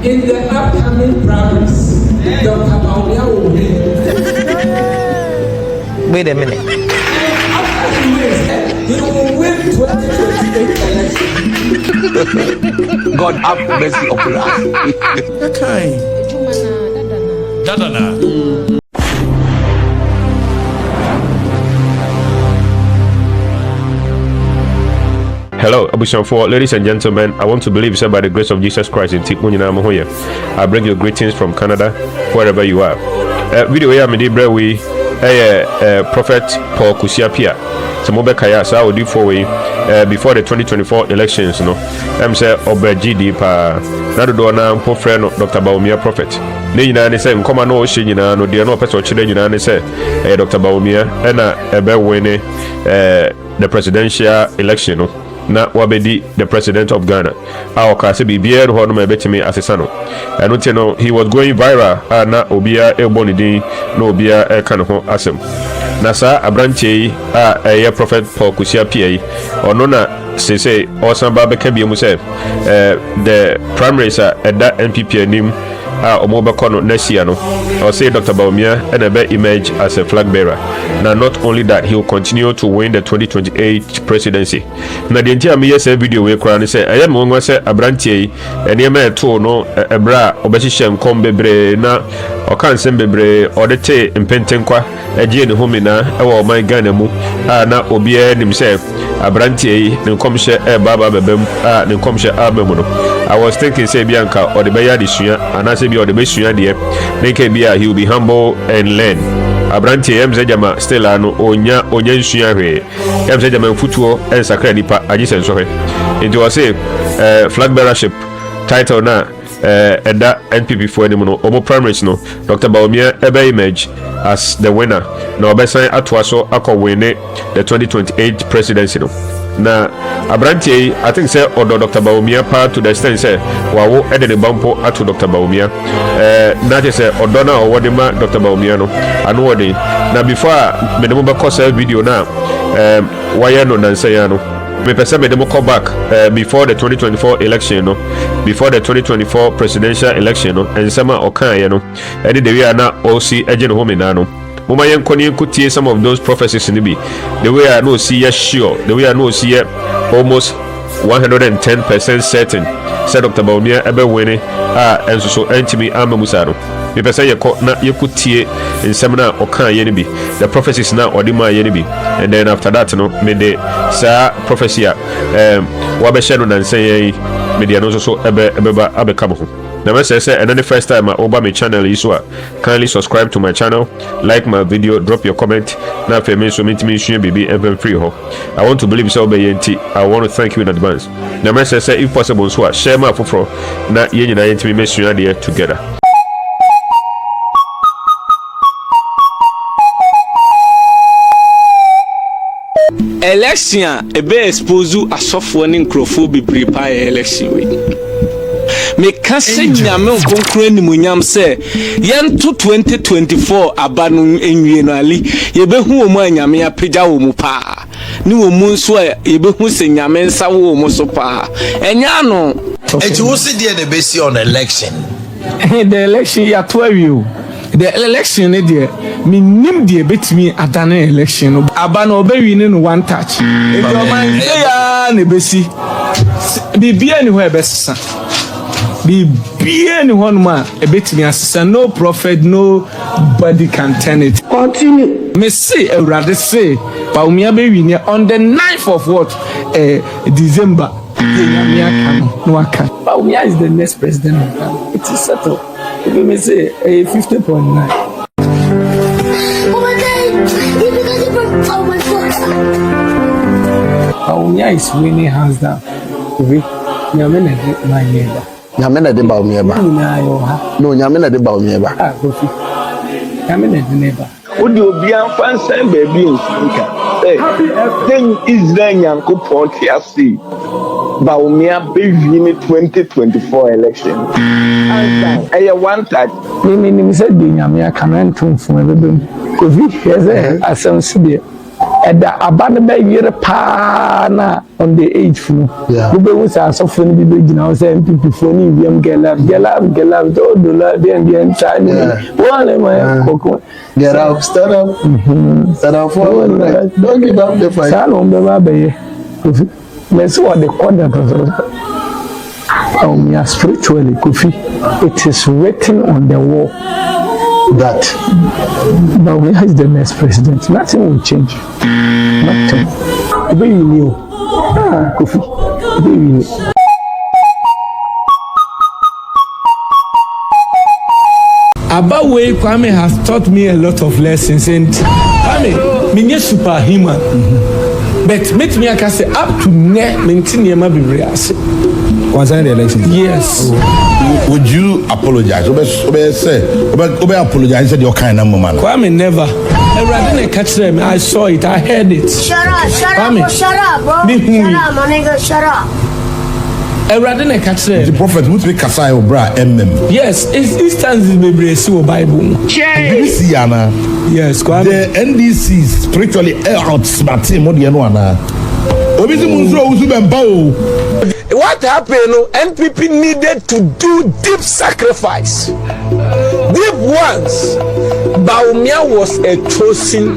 in the upcoming primaries, Dr. Bawumia will win. Wait a minute. After he wins, he will win 2028 election. God have mercy upon us. Okay. Dadana. Hello, Abushanfo, ladies and gentlemen. I want to believe, said by the grace of Jesus Christ in Tikmunyana Mohoya. I bring you greetings from Canada, wherever you are. Video here, Medibre, we Prophet Paul Kusi Appiah. So Mobekaya, so I will do for we before the 2024 elections. No, I'm say Obe GD pa Nadona po friend Dr. Bawumia Prophet. Nina say come no Shina no dear no person children say Dr. Bawumia and ebe winning the presidential election. No. Na wabedi the president of Ghana. Our class be beer who no betimi asesano. And you know he was going viral na obia e bonidi no obia e kan ho asem. Na sa abranche a prophet Paul Kusi Appiah ono na say osamba be ka bi mu say the primaries at that NPP anim Omobakono Nesiano or say Dr. Bawumia and a emerge as a flag bearer. Now, not only that, he will continue to win the 2028 presidency. Now, the entire media video we crown say, I am one say Abrantie and Yama to no a bra obesishem combebre na or can't send bebre or the te in pentenkwa a jane homina or my Ghana na obia himself Abrantie Ninkomshe Baba Bebem Ninkomshe Abemono. I was thinking say Bianca or the Bayadi Suya and I say or the Bessuya dear, Nekebia, he will be humble and learn. Abrantie Mzejama Stellano Onya Suya, Mzejama Futuo and Sacredipa, I just saw it. It was a flag bearership title na and that NPP for any Omo Primaries no Dr. Bawumia ebe image as the winner. Now Besan Atwaso Ako win the 2028 presidency no. Na Abrantie, I think say or Dr. Bawumia part to the extent say wawo ede the bumpo atu Dr. Bawumia. Na je say odona or wadima Dr. Bawumia no. Anu wadi. Na before me demo ba kosa video na waya no nansaya no. Me pesa me demo call back before the 2024 election no. Before the 2024 presidential election no. And sama okan no. Edi the way na OC agent home na no. Mama yen koni kutie some of those prophecies in the be. The way I know see ya sure. The way I know see ya almost 110% certain. Said Dr. Bawumia ebe winning and so entimi amamusano. Me pesa ye ko na ye kutie in seminar okan ye bi. The prophecies na odima ye bi. And then after that no me de sa prophecy wabe sheno na nsen me de no so ebe kamo ho. Now, I say, and then the first time I open my channel is kindly subscribe to my channel, like my video, drop your comment. Now, for me, so meet me, baby, and free ho. I want to believe so, I want to thank you in advance. Now, I say, if possible, so share my fofro. Now, you and I to make sure they are together. Election, a be expose you as software in Crofo prepare election week. Me can say nyame nkonkro ni munyam say yen to 2024 abanu enwienali ye behu omu anyame apagya wo mu pa ni wo mu nso ye behu se nyame nsa wo mu so pa enya no Enti wo se dey the base on election. The election ya to awiu. The election ne dey me nim dey betimi adane election abana obawi ne no one touch. Enti o man say ya ne besi bibia ni ho ebesesa. Be anyone man a bit me as no prophet, nobody can turn it. Continue. Me say a rather say Bawumia be winning on the 9th of what December. Bawumia is the next president of Ghana. It is settled. If me say 50.9. Bawumia is winning hands down. Nyame na de Bawumia ba. No, nyame na de Bawumia ba. Kofi. Nyame na de neba. Odi obi anfa nsan baabi nsanka. Then Israel Nyankopon ti ase. Bawumia be win 2024 election. Aya one touch. Me say de nyame aka na ntumfo ebebem. Kofi yeze asem sibie. and the abandoned year pana on the age flu. Yeah. We was so funny big now saying NPP funny we am gelab do the inside. One my cocoa. Get up, stand up. Stand up for don't give up the fight. Salon baby. Let's see what the corner spiritually, Kofi, it is written on the wall That Bawumia is the next president. Nothing will change. Nothing. Very new. Kofi. Very new. Abawe Kwame has taught me a lot of lessons, and Kwame, me superhuman. But make me can say up to now, maintain my biblias. Concerning the election. Yes. Would you apologize? Obe apologize your kind of man. Kwame never. I didn't catch them. I saw it. I heard it. Shut up, Kwame. shut up, bro. Me Shut up, my nigga, shut up. I didn't catch The them. prophet would be Kasai Obra MM. Yes, it stands in the Bible. NDC, Anna. Yes, Kwame. The NDC spiritually outsmarting more than one. What happened? NPP needed to do deep sacrifice. Deep ones. Bawumia was a chosen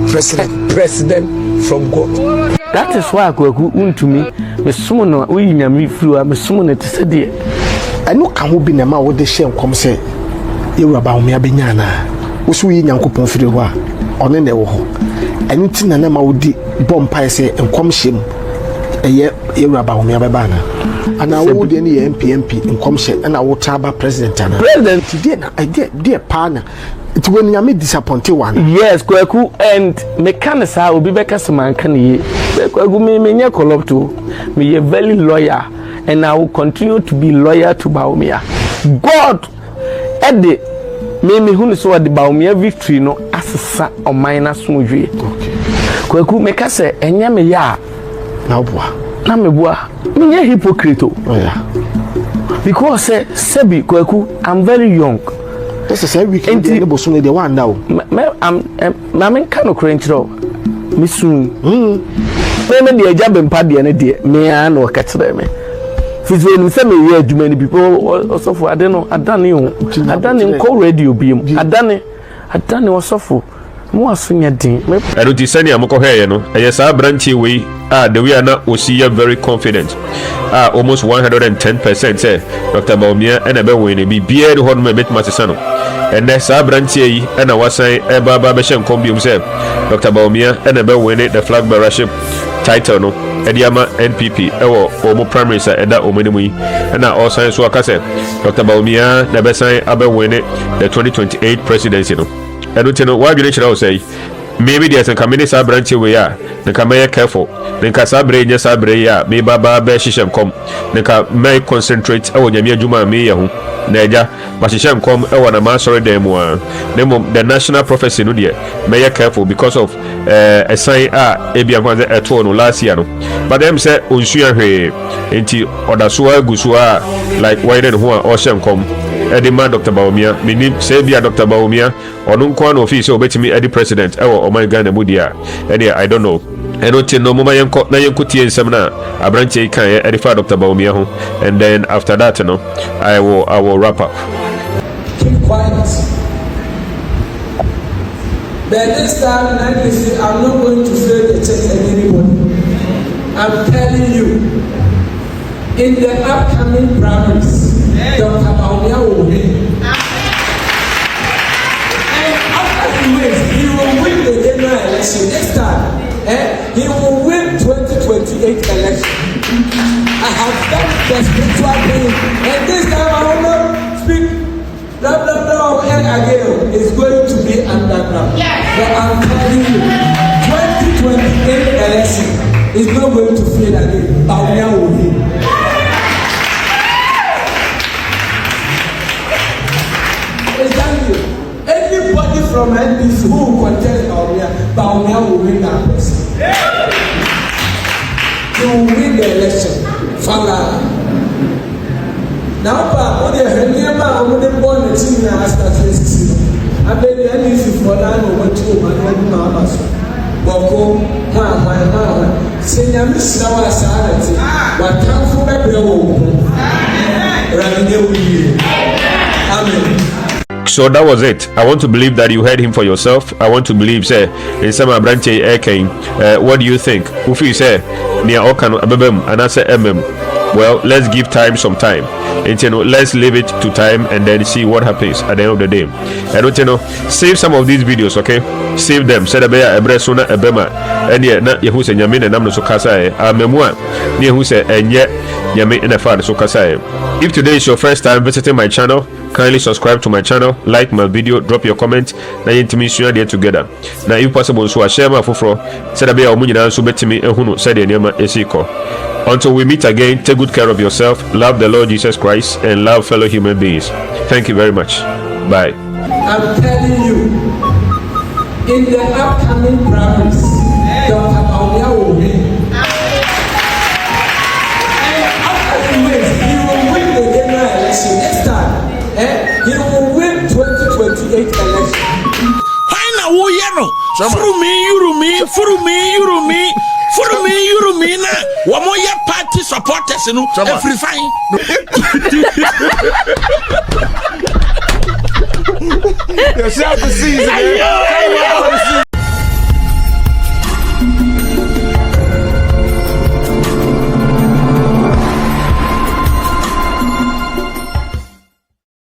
president from God. That is why I go to me. Me summon we nyame flu. Me summon it said there. I know can be na ma wo de hye nkom se Yewura Bawumia benya na wo so yi Nyankopon firi ho a one na wo ho enu ti na ma wo di bompa se nkom hye mu eye Yewura Bawumia beba na ana wo de ne MPP nkom hye na wo traba president ana President today na idea pa na it when nyame disappointed one. Yes, Kwaku, and Mekanisa will be back as a man can ye. Kwaku me corrupt me a very lawyer, and I will continue to be loyal to Bawumia. God, Eddie, me who saw the Bawumia victory no as a son or minor smoothie. Kwaku Mekase, and Yame ya Now boy. Namebua, me a hypocrite. Oh yeah. Because Sebi Kwaku, I'm very young. This is every weekend the boss only the one now. I'm kind of cranky. Me soon. Me the job in party and dear. Me and or catch them. If you say me here, too many people also for I don't know. I done you. I done in call radio beam. I done it also for more senior thing. I don't send you here, no. Yes, I branch way. The way I now we see you very confident. Almost 110% say Dr. Bawumia and a Bawumia be beard hon me bet Matisano. And that's our branch here, and I was saying Baba Basham Combi himself. Dr. Bawumia and a Bawumia the flagbearer title no. Ediama NPP Omo Primaries at that Omenui and now also so Dr. Bawumia the best sign Abawene the 2028 presidency no. I don't know why you say maybe there's a community branch we are the camera careful then casabre yes abre ya me baba be shisham come then ka may concentrate on yamia juma me yahu neja but shisham come e wana ma sorry dem the national prophecy no there may careful because of a sign ebia kwanze eto no last year no but them say onsuya hwe enti odasuwa gusua like why then who or sham come Edima Dr. Bawumia, meaning Sabia Dr. Bawumia, or Nunquan office or bet me Eddie President, or my Ghana Mudia. And I don't know. I don't know Mama Nayankuti and Samna, a branch can edify Dr. Bawumia, and then after that, you know, I will wrap up. Keep quiet. But this time, I'm not going to fail the church and anybody. I'm telling you, in the upcoming primaries, Dr. Bawumia will win. And after he wins, he will win the general election. Next time, he will win 2028 election. I have done the spiritual thing, and this time I will not speak blah blah blah again. It's going to be underground. But I'm telling you, 2028 election is not going to fail again. Bawumia will win. Anybody from NPP who will contest Bawumia will win that person. He will win the election. Fala. Now, when you have never born a team, I start to see. I bet the NPP for that over 2 months. Boko, Senior Miss Sanity, what time for my Amen. So that was it. I want to believe that you heard him for yourself. I want to believe, say, in some branch what do you think? Ufi say, near Okan Abem, and I say, well, let's give time some time. And let's leave it to time and then see what happens at the end of the day. I don't save some of these videos, okay? Save them. Said a ebresuna ebema. And yet, not Yahu say Yamin and Namno Sokasai. A memoir. Near who say, and yet Yamin and a father Sokasai. If today is your first time visiting my channel, kindly subscribe to my channel, like my video, drop your comment. Now you intimate there together. Now if possible, so I share my fufro. Said a bear Munina so bet me and who said the name Esiko. Until we meet again, take good care of yourself, love the Lord Jesus Christ, and love fellow human beings. Thank you very much. Bye. I'm telling you, in the upcoming primaries, Dr. Bawumia will win. And after he wins, he will win the general election next time. He will win 2028 election. Why now, Yano? Furu me, na one more year party supporters no every fine. Yourself the season.